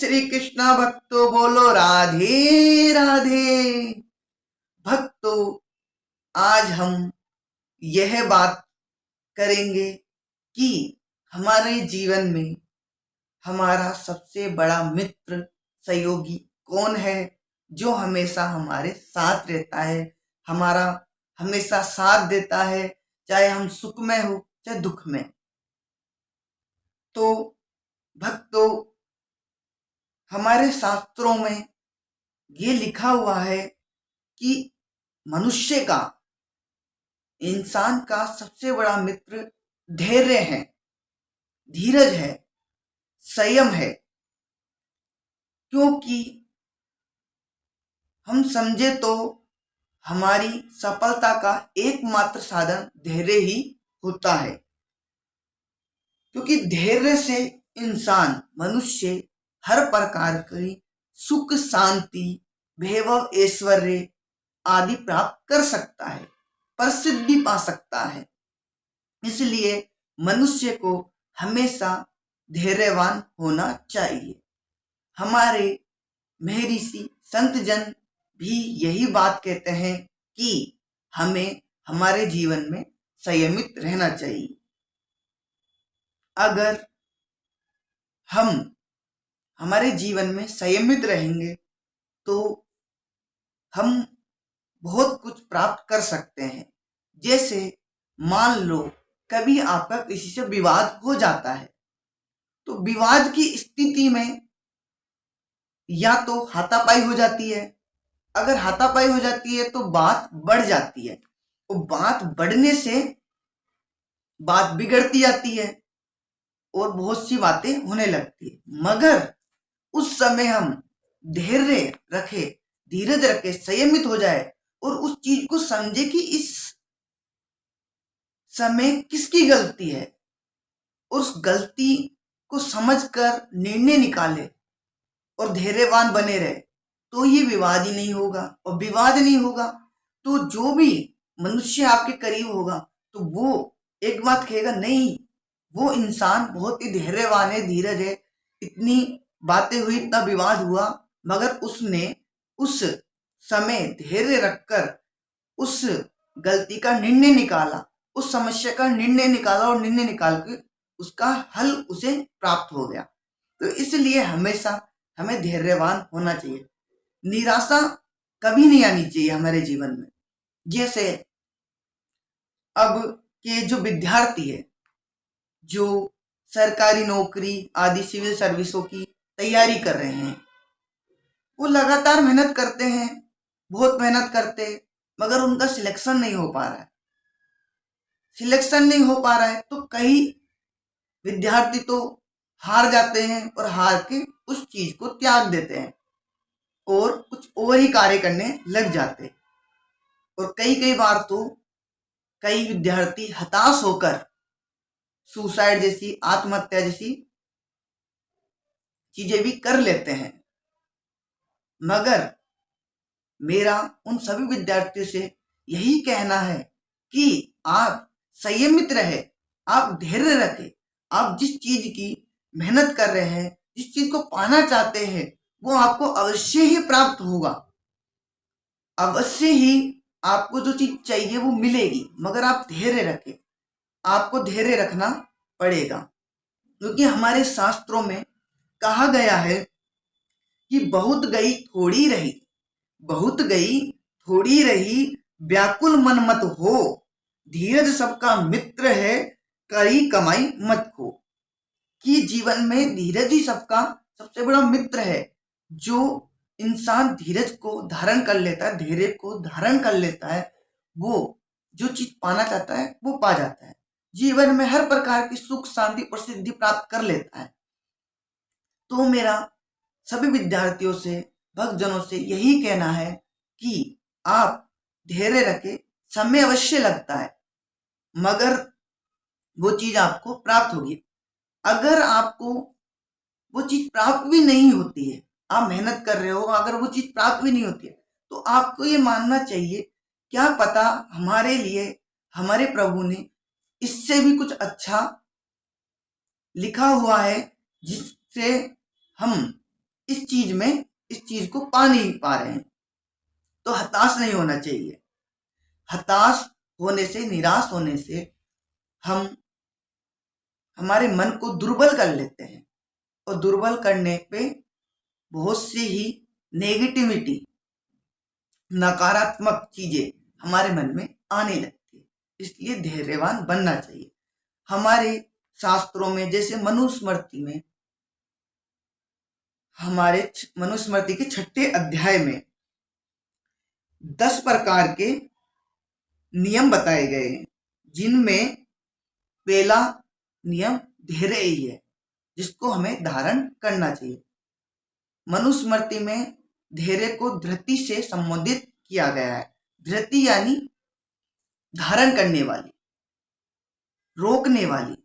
श्री कृष्णा भक्तों बोलो राधे राधे। भक्तों, आज हम यह बात करेंगे कि हमारे जीवन में हमारा सबसे बड़ा मित्र सहयोगी कौन है, जो हमेशा हमारे साथ रहता है, हमारा हमेशा साथ देता है, चाहे हम सुख में हो चाहे दुख में। तो भक्तों, हमारे शास्त्रों में ये लिखा हुआ है कि मनुष्य का, इंसान का सबसे बड़ा मित्र धैर्य है, धीरज है, संयम है। क्योंकि हम समझे तो हमारी सफलता का एकमात्र साधन धैर्य ही होता है। क्योंकि धैर्य से इंसान, मनुष्य हर प्रकार की सुख, शांति, वैभव, ऐश्वर्य आदि प्राप्त कर सकता है, प्रसिद्धि पा सकता है। इसलिए मनुष्य को हमेशा धैर्यवान होना चाहिए। हमारे महर्षि संत जन भी यही बात कहते हैं कि हमें हमारे जीवन में संयमित रहना चाहिए। अगर हम हमारे जीवन में संयमित रहेंगे तो हम बहुत कुछ प्राप्त कर सकते हैं। जैसे मान लो कभी आपका किसी से विवाद हो जाता है, तो विवाद की स्थिति में या तो हाथापाई हो जाती है। अगर हाथापाई हो जाती है तो बात बढ़ जाती है, और बात बढ़ने से बात बिगड़ती जाती है और बहुत सी बातें होने लगती है। मगर उस समय हम धैर्य रखे, धीरज रखे, संयमित हो जाए और उस चीज को समझे कि इस समय किसकी गलती है, उस गलती को समझकर निर्णय निकाले और धैर्यवान बने रहे, तो ये विवाद ही नहीं होगा। और विवाद नहीं होगा तो जो भी मनुष्य आपके करीब होगा तो वो एक बात कहेगा, नहीं वो इंसान बहुत ही धैर्यवान है, धीरज है, इतनी बातें हुई, इतना विवाद हुआ, मगर उसने उस समय धैर्य रखकर उस गलती का निर्णय निकाला, उस समस्या का निर्णय निकाला और निर्णय निकाल के उसका हल उसे प्राप्त हो गया। तो इसलिए हमेशा हमें धैर्यवान होना चाहिए। निराशा कभी नहीं आनी चाहिए हमारे जीवन में। जैसे अब के जो विद्यार्थी है, जो सरकारी नौकरी आदि सिविल सर्विसों की तैयारी कर रहे हैं, वो लगातार मेहनत करते हैं, बहुत मेहनत करते, मगर उनका सिलेक्शन नहीं हो पा रहा है। सिलेक्शन नहीं हो पा रहा है तो कई विद्यार्थी तो हार जाते हैं और हार के उस चीज को त्याग देते हैं और कुछ और ही कार्य करने लग जाते हैं। और कई कई बार तो कई विद्यार्थी हताश होकर सुसाइड जैसी, आत्महत्या जैसी चीजें भी कर लेते हैं। मगर मेरा उन सभी विद्यार्थियों से यही कहना है कि आप संयमित रहे, आप धैर्य रखें, आप जिस चीज की मेहनत कर रहे हैं, जिस चीज को पाना चाहते हैं, वो आपको अवश्य ही प्राप्त होगा। अवश्य ही आपको जो चीज चाहिए वो मिलेगी, मगर आप धैर्य रखें, आपको धैर्य रखना पड़ेगा। क्योंकि हमारे शास्त्रों में कहा गया है कि बहुत गई थोड़ी रही, बहुत गई थोड़ी रही, व्याकुल मन मत हो, धीरज सबका मित्र है, करी कमाई मत खो। कि जीवन में धीरज ही सबका सबसे बड़ा मित्र है। जो इंसान धीरज को धारण कर लेता है, धैर्य को धारण कर लेता है, वो जो चीज पाना चाहता है वो पा जाता है। जीवन में हर प्रकार की सुख, शांति, प्रसिद्धि प्राप्त कर लेता है। तो मेरा सभी विद्यार्थियों से, भक्तजनों से यही कहना है कि आप धैर्य रखें, समय अवश्य लगता है, मगर वो चीज आपको प्राप्त होगी। अगर आपको वो चीज प्राप्त भी नहीं होती है, आप मेहनत कर रहे हो, अगर वो चीज प्राप्त भी नहीं होती है, तो आपको ये मानना चाहिए, क्या पता हमारे लिए हमारे प्रभु ने इससे भी कुछ अच्छा लिखा हुआ है, जिससे हम चीज को पा नहीं पा रहे हैं। तो हताश नहीं होना चाहिए। हताश होने से, निराश होने से हम हमारे मन को दुर्बल कर लेते हैं, और दुर्बल करने पे बहुत सी ही नेगेटिविटी, नकारात्मक चीजें हमारे मन में आने लगती है। इसलिए धैर्यवान बनना चाहिए। हमारे शास्त्रों में, जैसे मनुस्मृति में, हमारे मनुस्मृति के 6 अध्याय में 10 प्रकार के नियम बताए गए हैं, जिनमें पहला नियम धैर्य ही है, जिसको हमें धारण करना चाहिए। मनुस्मृति में धैर्य को धृति से संबोधित किया गया है। धृति यानी धारण करने वाली, रोकने वाली।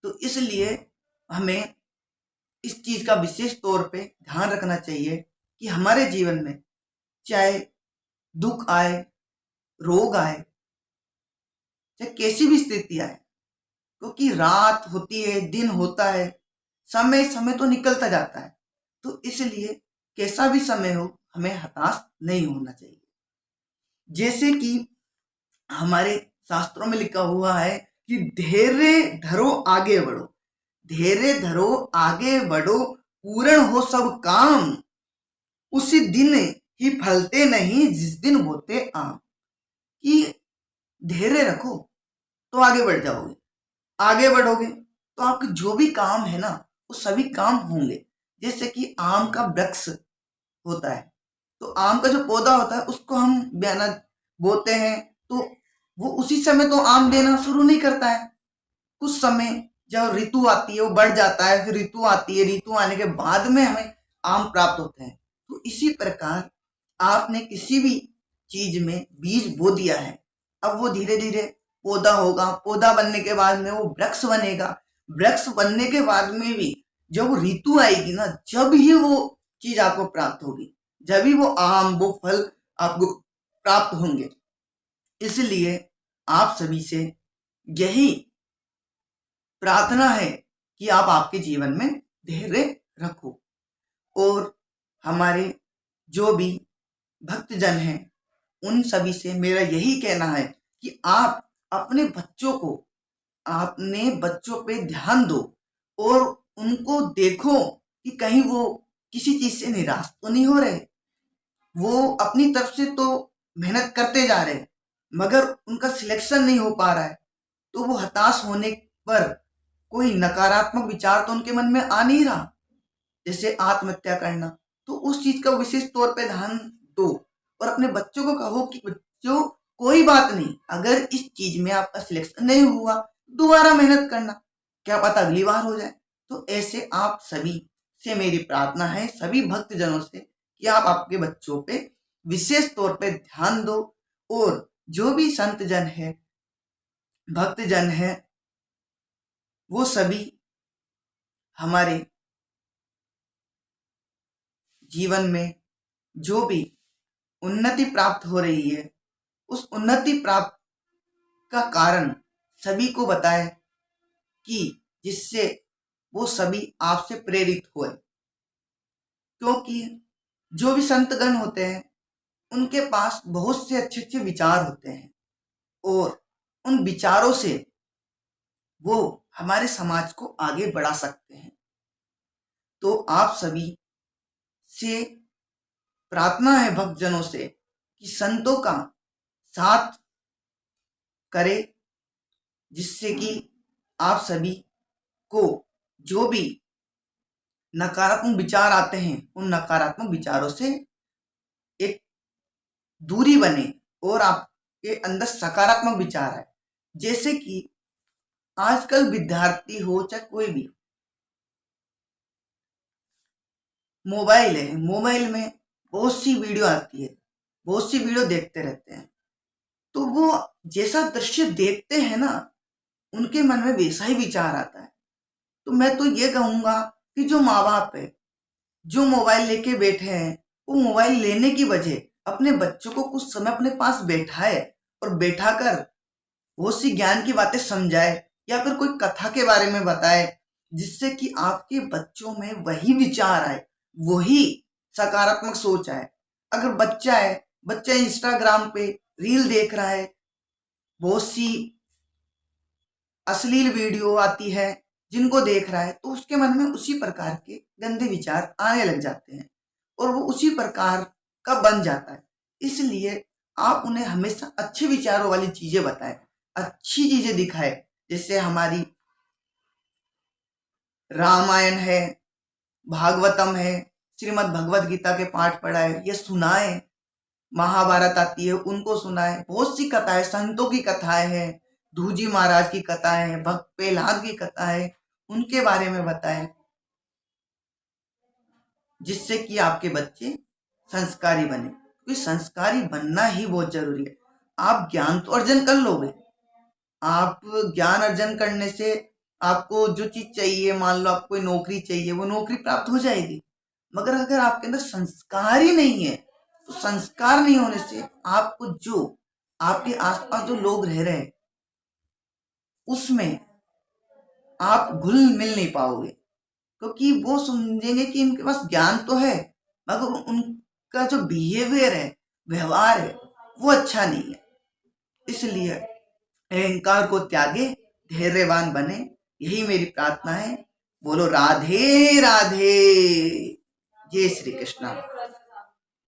तो इसलिए हमें इस चीज का विशेष तौर पे ध्यान रखना चाहिए कि हमारे जीवन में चाहे दुख आए, रोग आए, चाहे कैसी भी स्थिति आए, क्योंकि रात होती है, दिन होता है, समय समय तो निकलता जाता है। तो इसलिए कैसा भी समय हो, हमें हताश नहीं होना चाहिए। जैसे कि हमारे शास्त्रों में लिखा हुआ है कि धैर्य धरो आगे बढ़ो, धैर्य धरो आगे बढ़ो, पूर्ण हो सब काम, उसी दिन ही फलते नहीं जिस दिन होते आम। कि धैर्य रखो तो आगे बढ़ जाओगे, आगे बढ़ोगे तो आपके जो भी काम है ना, वो सभी काम होंगे। जैसे कि आम का वृक्ष होता है, तो आम का जो पौधा होता है उसको हम बिना बोते हैं, तो वो उसी समय तो आम देना शुरू नहीं करता है। कुछ समय जब ऋतु आती है वो बढ़ जाता है, फिर ऋतु आती है, ऋतु आने के बाद में हमें आम प्राप्त होते हैं। तो इसी प्रकार आपने किसी भी चीज में बीज बो दिया है, अब वो धीरे धीरे पौधा होगा, पौधा बनने के बाद में वो वृक्ष बनेगा, वृक्ष बनने के बाद में भी जब ऋतु आएगी ना, जब ही वो चीज आपको प्राप्त होगी, जब ही वो आम, वो फल आपको प्राप्त होंगे। इसलिए आप सभी से यही प्रार्थना है कि आप आपके जीवन में धैर्य रखो। और हमारे जो भी भक्तजन हैं, उन सभी से मेरा यही कहना है कि आप अपने बच्चों पे ध्यान दो, और उनको देखो कि कहीं वो किसी चीज से निराश तो नहीं हो रहे। वो अपनी तरफ से तो मेहनत करते जा रहे, मगर उनका सिलेक्शन नहीं हो पा रहा है, तो वो हताश होने पर कोई नकारात्मक विचार तो उनके मन में आ नहीं रहा, जैसे आत्महत्या करना। तो उस चीज का विशेष तौर पे ध्यान दो, और अपने बच्चों को कहो कि बच्चों, कोई बात नहीं, अगर इस चीज में आपका सिलेक्शन नहीं हुआ, दोबारा मेहनत करना, क्या पता अगली बार हो जाए। तो ऐसे आप सभी से मेरी प्रार्थना है, सभी भक्तजनों से, कि आप आपके बच्चों पे विशेष तौर पे ध्यान दो, और जो भी संत जन है, भक्तजन है, वो सभी हमारे जीवन में जो भी उन्नति प्राप्त हो रही है, उस उन्नति प्राप्त का कारण सभी को बताए, कि जिससे वो सभी आपसे प्रेरित हुए। क्योंकि जो भी संतगण होते हैं, उनके पास बहुत से अच्छे अच्छे विचार होते हैं, और उन विचारों से वो हमारे समाज को आगे बढ़ा सकते हैं। तो आप सभी से प्रार्थना है भक्तजनों से कि संतों का साथ करे, जिससे कि आप सभी को जो भी नकारात्मक विचार आते हैं, उन नकारात्मक विचारों से एक दूरी बने, और आपके अंदर सकारात्मक विचार आए। जैसे कि आजकल विद्यार्थी हो चाहे कोई भी, मोबाइल है, मोबाइल में बहुत सी वीडियो आती है, बहुत सी वीडियो देखते रहते हैं। तो वो जैसा दृश्य देखते हैं ना, उनके मन में वैसा ही विचार आता है। तो मैं तो ये कहूंगा कि जो माँ बाप है, जो मोबाइल लेके बैठे हैं, वो मोबाइल लेने की वजह अपने बच्चों को कुछ समय अपने पास बैठाए, और बैठाकर बहुत सी ज्ञान की बातें समझाए, या फिर कोई कथा के बारे में बताए, जिससे कि आपके बच्चों में वही विचार आए, वही सकारात्मक सोच आए। अगर बच्चा इंस्टाग्राम पे रील देख रहा है, बहुत सी अश्लील वीडियो आती है जिनको देख रहा है, तो उसके मन में उसी प्रकार के गंदे विचार आने लग जाते हैं और वो उसी प्रकार का बन जाता है। इसलिए आप उन्हें हमेशा अच्छे विचारों वाली चीजें बताएं, अच्छी चीजें दिखाएं। जैसे हमारी रामायण है, भागवतम है, श्रीमद् भगवत गीता के पाठ पढ़ाए, ये सुनाए। महाभारत आती है, उनको सुनाए। बहुत सी कथाएं, संतों की कथाएं हैं, धूजी महाराज की कथाएं हैं, भक्त प्रहलाद की कथा है, उनके बारे में बताएं, जिससे कि आपके बच्चे संस्कारी बने। क्योंकि संस्कारी बनना ही बहुत जरूरी है। आप ज्ञान तो अर्जन कर लोगे, आप ज्ञान अर्जन करने से आपको जो चीज चाहिए, मान लो आपको कोई नौकरी चाहिए, वो नौकरी प्राप्त हो जाएगी। मगर अगर आपके अंदर संस्कार ही नहीं है, तो संस्कार नहीं होने से आपको जो आपके आसपास जो लोग रह रहे हैं उसमें आप घुल मिल नहीं पाओगे। क्योंकि वो समझेंगे कि इनके पास ज्ञान तो है, मगर उनका जो बिहेवियर है, व्यवहार है, वो अच्छा नहीं है। इसलिए अहंकार को त्यागे, धैर्यवान बने, यही मेरी प्रार्थना है। बोलो राधे राधे। जय श्री कृष्ण।